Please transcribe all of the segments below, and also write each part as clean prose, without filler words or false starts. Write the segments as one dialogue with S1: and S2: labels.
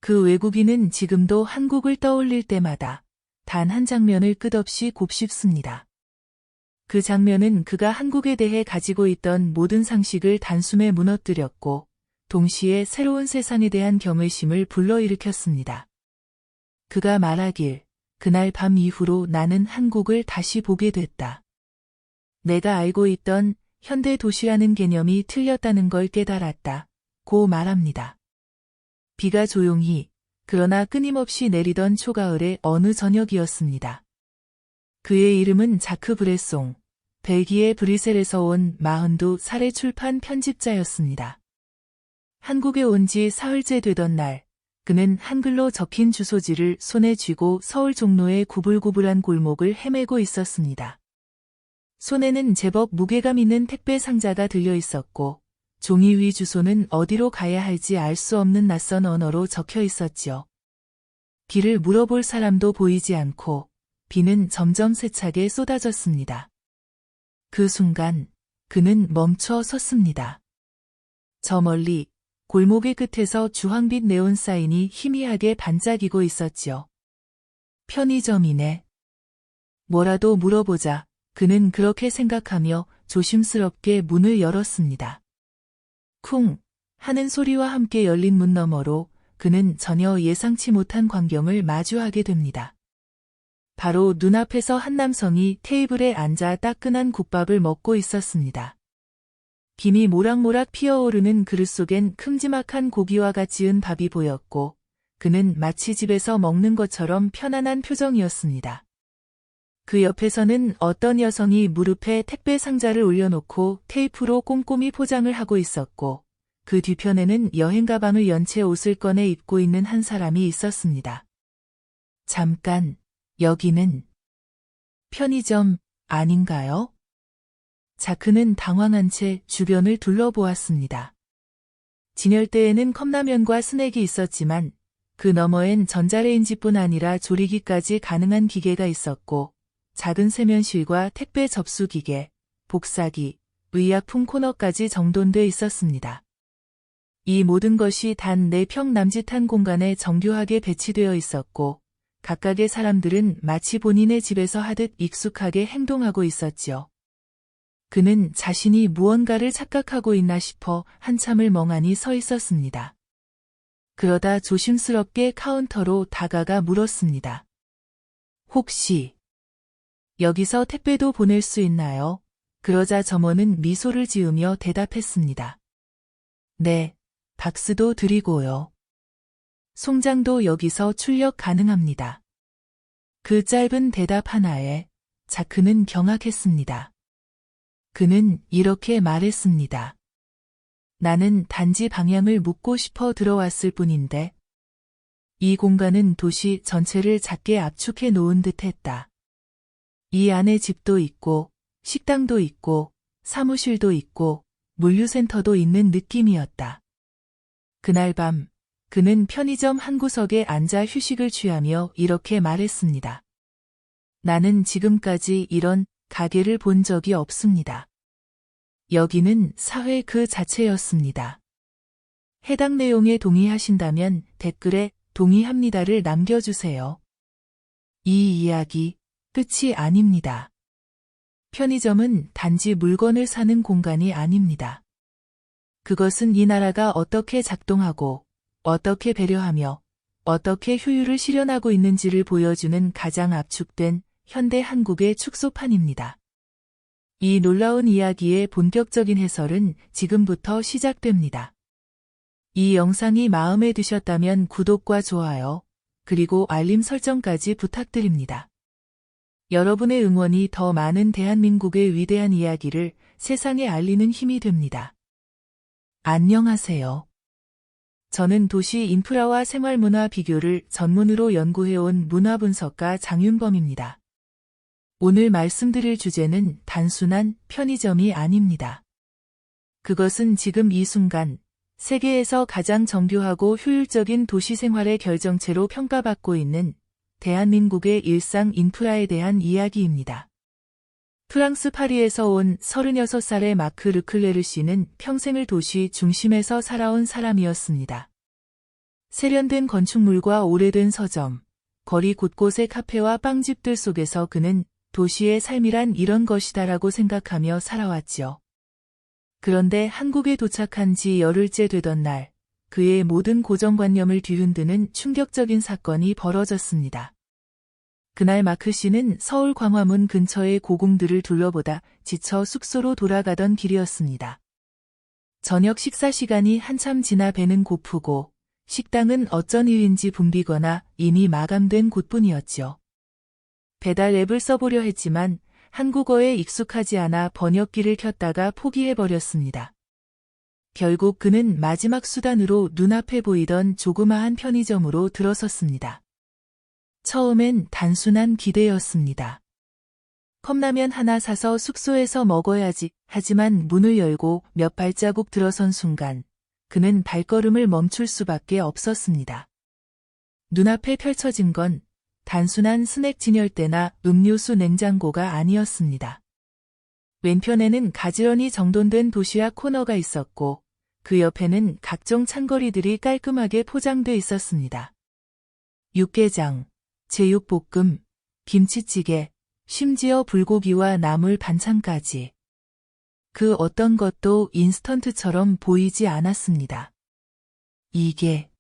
S1: 그 외국인은 지금도 한국을 떠올릴 때마다 단 한 장면을 끝없이 곱씹습니다. 그 장면은 그가 한국에 대해 가지고 있던 모든 상식을 단숨에 무너뜨렸고 동시에 새로운 세상에 대한 경외심을 불러일으켰습니다. 그가 말하길, 그날 밤 이후로 나는 한국을 다시 보게 됐다. 내가 알고 있던 현대 도시라는 개념이 틀렸다는 걸 깨달았다. 고 말합니다. 비가 조용히 그러나 끊임없이 내리던 초가을의 어느 저녁이었습니다. 그의 이름은 자크 브레송, 벨기에 브뤼셀에서 온 42살의 출판 편집자였습니다. 한국에 온 지 사흘째 되던 날, 그는 한글로 적힌 주소지를 손에 쥐고 서울 종로의 구불구불한 골목을 헤매고 있었습니다. 손에는 제법 무게감 있는 택배 상자가 들려 있었고 종이 위 주소는 어디로 가야 할지 알 수 없는 낯선 언어로 적혀 있었지요. 길을 물어볼 사람도 보이지 않고 비는 점점 세차게 쏟아졌습니다. 그 순간 그는 멈춰 섰습니다. 저 멀리 골목의 끝에서 주황빛 네온 사인이 희미하게 반짝이고 있었지요. 편의점이네. 뭐라도 물어보자. 그는 그렇게 생각하며 조심스럽게 문을 열었습니다. 쿵 하는 소리와 함께 열린 문 너머로 그는 전혀 예상치 못한 광경을 마주하게 됩니다. 바로 눈앞에서 한 남성이 테이블에 앉아 따끈한 국밥을 먹고 있었습니다. 김이 모락모락 피어오르는 그릇 속엔 큼지막한 고기와 같이 은 밥이 보였고 그는 마치 집에서 먹는 것처럼 편안한 표정이었습니다. 그 옆에서는 어떤 여성이 무릎에 택배 상자를 올려놓고 테이프로 꼼꼼히 포장을 하고 있었고 그 뒤편에는 여행 가방을 연 채 옷을 꺼내 입고 있는 한 사람이 있었습니다. 잠깐, 여기는 편의점 아닌가요? 자크는 당황한 채 주변을 둘러보았습니다. 진열대에는 컵라면과 스낵이 있었지만 그 너머엔 전자레인지뿐 아니라 조리기까지 가능한 기계가 있었고 작은 세면실과 택배 접수기계, 복사기, 의약품 코너까지 정돈돼 있었습니다. 이 모든 것이 단 4평 남짓한 공간에 정교하게 배치되어 있었고 각각의 사람들은 마치 본인의 집에서 하듯 익숙하게 행동하고 있었지요. 그는 자신이 무언가를 착각하고 있나 싶어 한참을 멍하니 서 있었습니다. 그러다 조심스럽게 카운터로 다가가 물었습니다. 혹시 여기서 택배도 보낼 수 있나요? 그러자 점원은 미소를 지으며 대답했습니다. 네, 박스도 드리고요. 송장도 여기서 출력 가능합니다. 그 짧은 대답 하나에 자크는 경악했습니다. 그는 이렇게 말했습니다. 나는 단지 방향을 묻고 싶어 들어왔을 뿐인데 이 공간은 도시 전체를 작게 압축해 놓은 듯 했다. 이 안에 집도 있고 식당도 있고 사무실도 있고 물류센터도 있는 느낌이었다. 그날 밤 그는 편의점 한 구석에 앉아 휴식을 취하며 이렇게 말했습니다. 나는 지금까지 이런 가게를 본 적이 없습니다. 여기는 사회 그 자체였습니다. 해당 내용에 동의하신다면 댓글에 동의합니다를 남겨주세요. 이 이야기 끝이 아닙니다. 편의점은 단지 물건을 사는 공간이 아닙니다. 그것은 이 나라가 어떻게 작동하고 어떻게 배려하며 어떻게 효율을 실현하고 있는지를 보여주는 가장 압축된 현대 한국의 축소판입니다. 이 놀라운 이야기의 본격적인 해설은 지금부터 시작됩니다. 이 영상이 마음에 드셨다면 구독과 좋아요, 그리고 알림 설정까지 부탁드립니다. 여러분의 응원이 더 많은 대한민국의 위대한 이야기를 세상에 알리는 힘이 됩니다. 안녕하세요. 저는 도시 인프라와 생활문화 비교를 전문으로 연구해온 문화분석가 장윤범입니다. 오늘 말씀드릴 주제는 단순한 편의점이 아닙니다. 그것은 지금 이 순간 세계에서 가장 정교하고 효율적인 도시 생활의 결정체로 평가받고 있는 대한민국의 일상 인프라에 대한 이야기입니다. 프랑스 파리에서 온 36살의 마크 르클레르 씨는 평생을 도시 중심에서 살아온 사람이었습니다. 세련된 건축물과 오래된 서점, 거리 곳곳의 카페와 빵집들 속에서 그는 도시의 삶이란 이런 것이다라고 생각하며 살아왔지요. 그런데 한국에 도착한 지 열흘째 되던 날, 그의 모든 고정관념을 뒤흔드는 충격적인 사건이 벌어졌습니다. 그날 마크 씨는 서울 광화문 근처의 고궁들을 둘러보다 지쳐 숙소로 돌아가던 길이었습니다. 저녁 식사 시간이 한참 지나 배는 고프고 식당은 어쩐 일인지 붐비거나 이미 마감된 곳뿐이었지요. 배달 앱을 써보려 했지만 한국어에 익숙하지 않아 번역기를 켰다가 포기해버렸습니다. 결국 그는 마지막 수단으로 눈앞에 보이던 조그마한 편의점으로 들어섰습니다. 처음엔 단순한 기대였습니다. 컵라면 하나 사서 숙소에서 먹어야지. 하지만 문을 열고 몇 발자국 들어선 순간 그는 발걸음을 멈출 수밖에 없었습니다. 눈앞에 펼쳐진 건 단순한 스낵 진열대나 음료수 냉장고가 아니었습니다. 왼편에는 가지런히 정돈된 도시락 코너가 있었고 그 옆에는 각종 찬거리들이 깔끔하게 포장돼 있었습니다. 육개장, 제육볶음, 김치찌개, 심지어 불고기와 나물 반찬까지. 그 어떤 것도 인스턴트처럼 보이지 않았습니다. 이게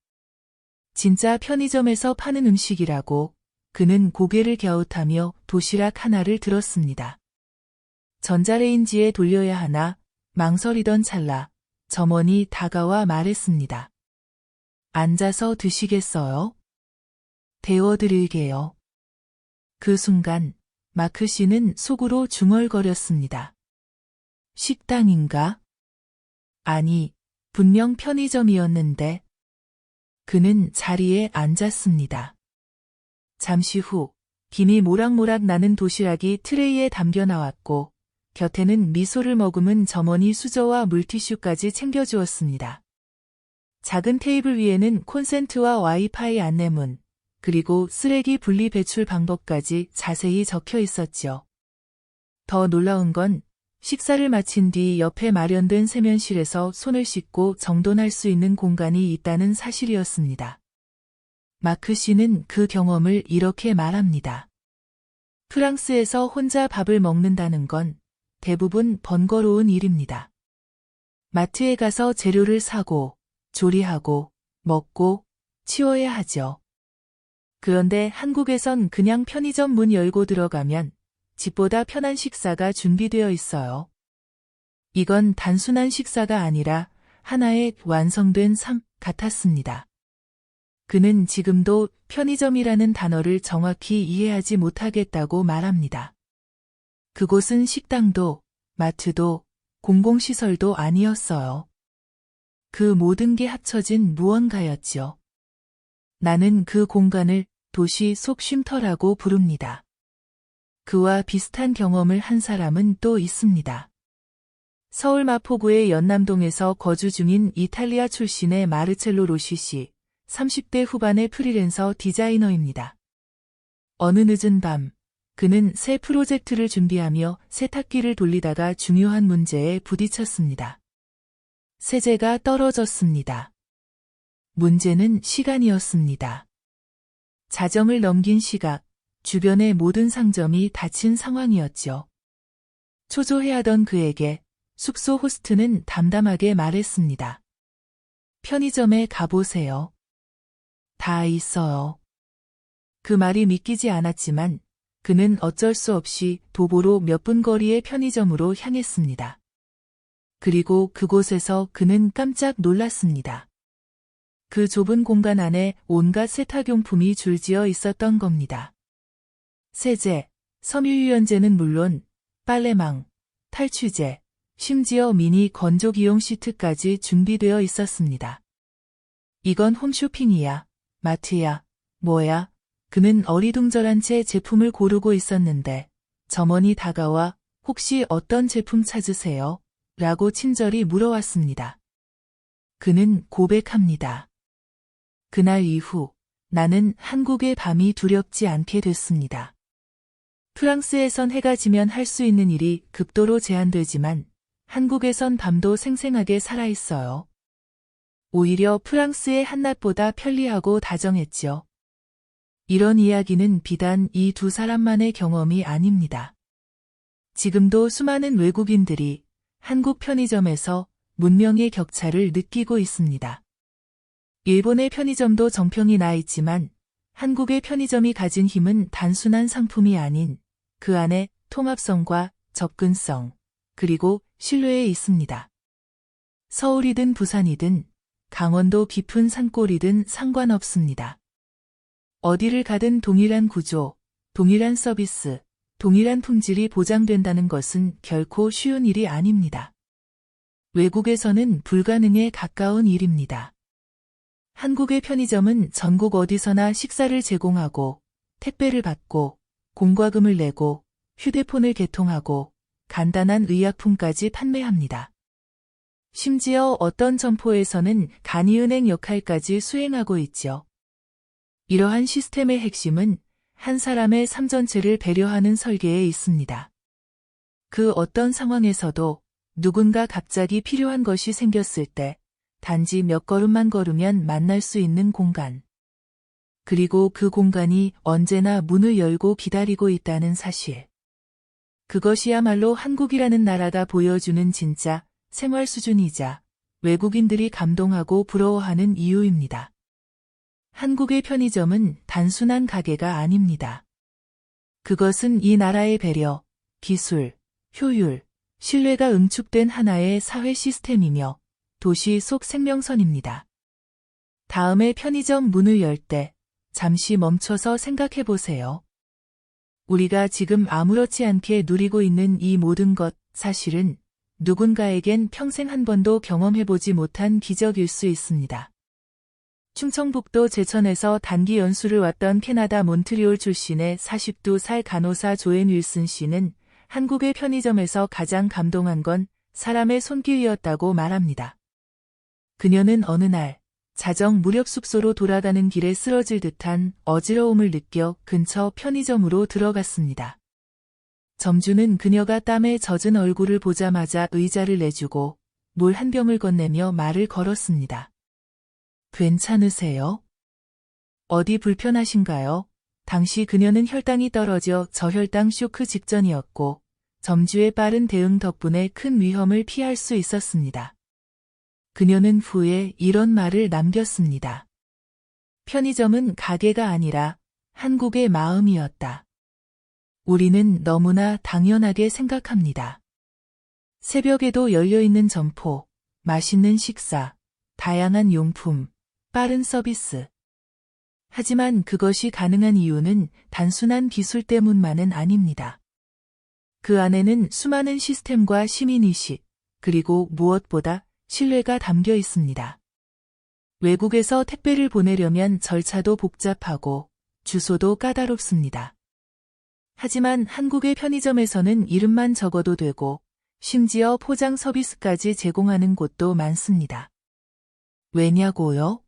S1: 진짜 편의점에서 파는 음식이라고 그는 고개를 갸웃하며 도시락 하나를 들었습니다. 전자레인지에 돌려야 하나 망설이던 찰나 점원이 다가와 말했습니다. 앉아서 드시겠어요? 데워드릴게요. 그 순간 마크 씨는 속으로 중얼거렸습니다. 식당인가? 아니, 분명 편의점이었는데. 그는 자리에 앉았습니다. 잠시 후 김이 모락모락 나는 도시락이 트레이에 담겨 나왔고 곁에는 미소를 머금은 점원이 수저와 물티슈까지 챙겨주었습니다. 작은 테이블 위에는 콘센트와 와이파이 안내문, 그리고 쓰레기 분리 배출 방법까지 자세히 적혀 있었죠. 더 놀라운 건 식사를 마친 뒤 옆에 마련된 세면실에서 손을 씻고 정돈할 수 있는 공간이 있다는 사실이었습니다. 마크 씨는 그 경험을 이렇게 말합니다. 프랑스에서 혼자 밥을 먹는다는 건 대부분 번거로운 일입니다. 마트에 가서 재료를 사고, 조리하고, 먹고, 치워야 하죠. 그런데 한국에선 그냥 편의점 문 열고 들어가면 집보다 편한 식사가 준비되어 있어요. 이건 단순한 식사가 아니라 하나의 완성된 삶 같았습니다. 그는 지금도 편의점이라는 단어를 정확히 이해하지 못하겠다고 말합니다. 그곳은 식당도, 마트도, 공공시설도 아니었어요. 그 모든 게 합쳐진 무언가였죠. 나는 그 공간을 도시 속 쉼터라고 부릅니다. 그와 비슷한 경험을 한 사람은 또 있습니다. 서울 마포구의 연남동에서 거주 중인 이탈리아 출신의 마르첼로 로시 씨, 30대 후반의 프리랜서 디자이너입니다. 어느 늦은 밤, 그는 새 프로젝트를 준비하며 세탁기를 돌리다가 중요한 문제에 부딪혔습니다. 세제가 떨어졌습니다. 문제는 시간이었습니다. 자정을 넘긴 시각, 주변의 모든 상점이 닫힌 상황이었죠. 초조해하던 그에게 숙소 호스트는 담담하게 말했습니다. 편의점에 가보세요. 다 있어요. 그 말이 믿기지 않았지만 그는 어쩔 수 없이 도보로 몇 분 거리의 편의점으로 향했습니다. 그리고 그곳에서 그는 깜짝 놀랐습니다. 그 좁은 공간 안에 온갖 세탁용품이 줄지어 있었던 겁니다. 세제, 섬유유연제는 물론 빨래망, 탈취제, 심지어 미니 건조기용 시트까지 준비되어 있었습니다. 이건 홈쇼핑이야, 마트야, 뭐야? 그는 어리둥절한 채 제품을 고르고 있었는데 점원이 다가와 혹시 어떤 제품 찾으세요? 라고 친절히 물어왔습니다. 그는 고백합니다. 그날 이후 나는 한국의 밤이 두렵지 않게 됐습니다. 프랑스에선 해가 지면 할 수 있는 일이 극도로 제한되지만 한국에선 밤도 생생하게 살아있어요. 오히려 프랑스의 한낮보다 편리하고 다정했죠. 이런 이야기는 비단 이 두 사람만의 경험이 아닙니다. 지금도 수많은 외국인들이 한국 편의점에서 문명의 격차를 느끼고 있습니다. 일본의 편의점도 정평이 나 있지만 한국의 편의점이 가진 힘은 단순한 상품이 아닌 그 안에 통합성과 접근성, 그리고 신뢰에 있습니다. 서울이든 부산이든 강원도 깊은 산골이든 상관없습니다. 어디를 가든 동일한 구조, 동일한 서비스, 동일한 품질이 보장된다는 것은 결코 쉬운 일이 아닙니다. 외국에서는 불가능에 가까운 일입니다. 한국의 편의점은 전국 어디서나 식사를 제공하고, 택배를 받고, 공과금을 내고, 휴대폰을 개통하고, 간단한 의약품까지 판매합니다. 심지어 어떤 점포에서는 간이은행 역할까지 수행하고 있죠. 이러한 시스템의 핵심은 한 사람의 삶 전체를 배려하는 설계에 있습니다. 그 어떤 상황에서도 누군가 갑자기 필요한 것이 생겼을 때 단지 몇 걸음만 걸으면 만날 수 있는 공간. 그리고 그 공간이 언제나 문을 열고 기다리고 있다는 사실. 그것이야말로 한국이라는 나라가 보여주는 진짜 생활 수준이자 외국인들이 감동하고 부러워하는 이유입니다. 한국의 편의점은 단순한 가게가 아닙니다. 그것은 이 나라의 배려, 기술, 효율, 신뢰가 응축된 하나의 사회 시스템이며 도시 속 생명선입니다. 다음에 편의점 문을 열 때 잠시 멈춰서 생각해 보세요. 우리가 지금 아무렇지 않게 누리고 있는 이 모든 것, 사실은 누군가에겐 평생 한 번도 경험해보지 못한 기적일 수 있습니다. 충청북도 제천에서 단기 연수를 왔던 캐나다 몬트리올 출신의 42살 간호사 조앤 윌슨 씨는 한국의 편의점에서 가장 감동한 건 사람의 손길이었다고 말합니다. 그녀는 어느 날 자정 무렵 숙소로 돌아가는 길에 쓰러질 듯한 어지러움을 느껴 근처 편의점으로 들어갔습니다. 점주는 그녀가 땀에 젖은 얼굴을 보자마자 의자를 내주고 물 한 병을 건네며 말을 걸었습니다. 괜찮으세요? 어디 불편하신가요? 당시 그녀는 혈당이 떨어져 저혈당 쇼크 직전이었고 점주의 빠른 대응 덕분에 큰 위험을 피할 수 있었습니다. 그녀는 후에 이런 말을 남겼습니다. 편의점은 가게가 아니라 한국의 마음이었다. 우리는 너무나 당연하게 생각합니다. 새벽에도 열려있는 점포, 맛있는 식사, 다양한 용품, 빠른 서비스. 하지만 그것이 가능한 이유는 단순한 기술 때문만은 아닙니다. 그 안에는 수많은 시스템과 시민의식, 그리고 무엇보다 신뢰가 담겨 있습니다. 외국에서 택배를 보내려면 절차도 복잡하고 주소도 까다롭습니다. 하지만 한국의 편의점에서는 이름만 적어도 되고 심지어 포장 서비스까지 제공하는 곳도 많습니다. 왜냐고요?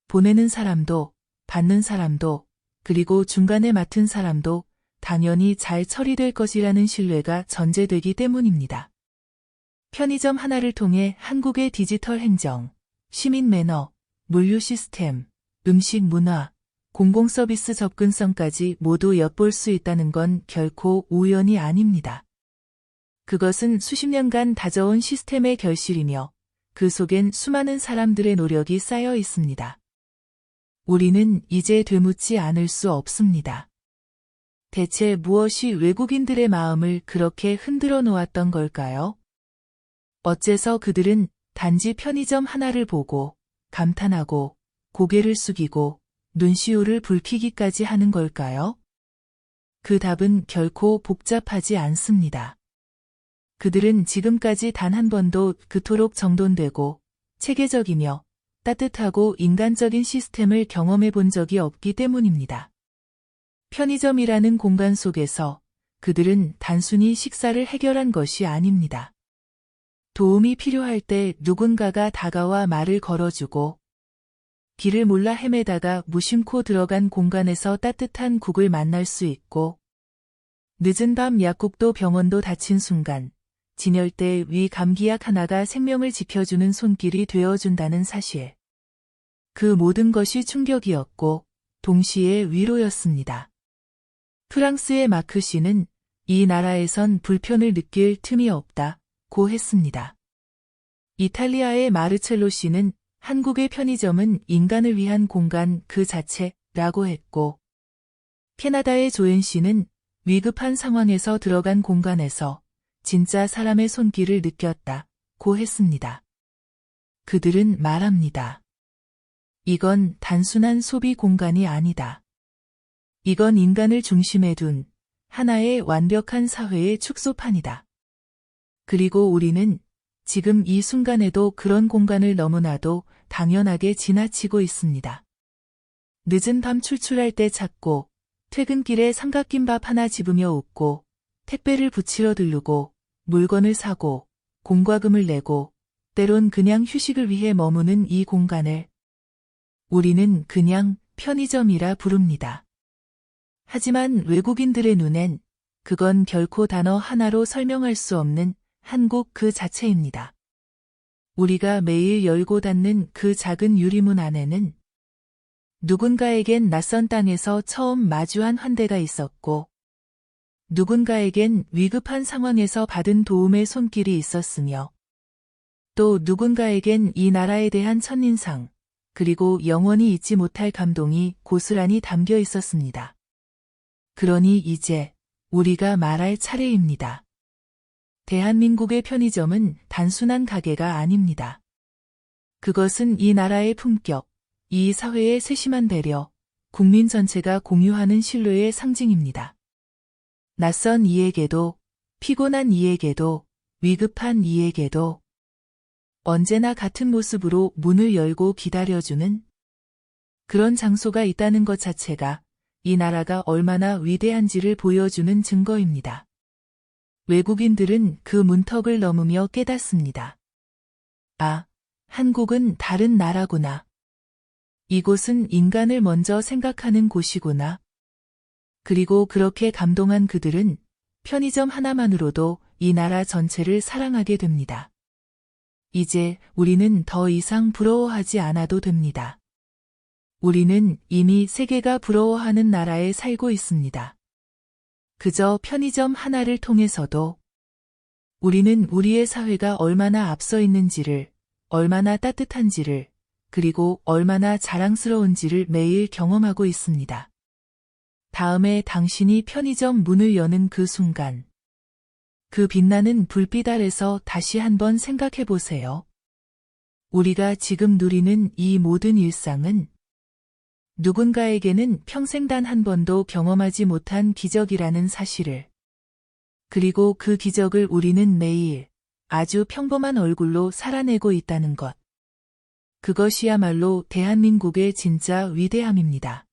S1: 보내는 사람도, 받는 사람도, 그리고 중간에 맡은 사람도 당연히 잘 처리될 것이라는 신뢰가 전제되기 때문입니다. 편의점 하나를 통해 한국의 디지털 행정, 시민 매너, 물류 시스템, 음식 문화, 공공서비스 접근성까지 모두 엿볼 수 있다는 건 결코 우연이 아닙니다. 그것은 수십 년간 다져온 시스템의 결실이며 그 속엔 수많은 사람들의 노력이 쌓여 있습니다. 우리는 이제 되묻지 않을 수 없습니다. 대체 무엇이 외국인들의 마음을 그렇게 흔들어 놓았던 걸까요? 어째서 그들은 단지 편의점 하나를 보고 감탄하고 고개를 숙이고 눈시울을 붉히기까지 하는 걸까요? 그 답은 결코 복잡하지 않습니다. 그들은 지금까지 단 한 번도 그토록 정돈되고 체계적이며 따뜻하고 인간적인 시스템을 경험해 본 적이 없기 때문입니다. 편의점이라는 공간 속에서 그들은 단순히 식사를 해결한 것이 아닙니다. 도움이 필요할 때 누군가가 다가와 말을 걸어주고 길을 몰라 헤매다가 무심코 들어간 공간에서 따뜻한 국을 만날 수 있고 늦은 밤 약국도 병원도 닫힌 순간 진열대 위 감기약 하나가 생명을 지켜주는 손길이 되어준다는 사실. 그 모든 것이 충격이었고 동시에 위로였습니다. 프랑스의 마크 씨는 이 나라에선 불편을 느낄 틈이 없다고 했습니다. 이탈리아의 마르첼로 씨는 한국의 편의점은 인간을 위한 공간 그 자체라고 했고, 캐나다의 조엔 씨는 위급한 상황에서 들어간 공간에서 진짜 사람의 손길을 느꼈다고 했습니다. 그들은 말합니다. 이건 단순한 소비 공간이 아니다. 이건 인간을 중심에 둔 하나의 완벽한 사회의 축소판이다. 그리고 우리는 지금 이 순간에도 그런 공간을 너무나도 당연하게 지나치고 있습니다. 늦은 밤 출출할 때 찾고, 퇴근길에 삼각김밥 하나 집으며 웃고, 택배를 붙이러 들르고, 물건을 사고, 공과금을 내고, 때론 그냥 휴식을 위해 머무는 이 공간을 우리는 그냥 편의점이라 부릅니다. 하지만 외국인들의 눈엔 그건 결코 단어 하나로 설명할 수 없는 한국 그 자체입니다. 우리가 매일 열고 닫는 그 작은 유리문 안에는 누군가에겐 낯선 땅에서 처음 마주한 환대가 있었고, 누군가에겐 위급한 상황에서 받은 도움의 손길이 있었으며, 또 누군가에겐 이 나라에 대한 첫인상, 그리고 영원히 잊지 못할 감동이 고스란히 담겨 있었습니다. 그러니 이제 우리가 말할 차례입니다. 대한민국의 편의점은 단순한 가게가 아닙니다. 그것은 이 나라의 품격, 이 사회의 세심한 배려, 국민 전체가 공유하는 신뢰의 상징입니다. 낯선 이에게도, 피곤한 이에게도, 위급한 이에게도 언제나 같은 모습으로 문을 열고 기다려주는 그런 장소가 있다는 것 자체가 이 나라가 얼마나 위대한지를 보여주는 증거입니다. 외국인들은 그 문턱을 넘으며 깨닫습니다. 아, 한국은 다른 나라구나. 이곳은 인간을 먼저 생각하는 곳이구나. 그리고 그렇게 감동한 그들은 편의점 하나만으로도 이 나라 전체를 사랑하게 됩니다. 이제 우리는 더 이상 부러워하지 않아도 됩니다. 우리는 이미 세계가 부러워하는 나라에 살고 있습니다. 그저 편의점 하나를 통해서도 우리는 우리의 사회가 얼마나 앞서 있는지를, 얼마나 따뜻한지를, 그리고 얼마나 자랑스러운지를 매일 경험하고 있습니다. 다음에 당신이 편의점 문을 여는 그 순간, 그 빛나는 불빛 아래서 다시 한번 생각해 보세요. 우리가 지금 누리는 이 모든 일상은 누군가에게는 평생 단 한 번도 경험하지 못한 기적이라는 사실을, 그리고 그 기적을 우리는 매일 아주 평범한 얼굴로 살아내고 있다는 것. 그것이야말로 대한민국의 진짜 위대함입니다.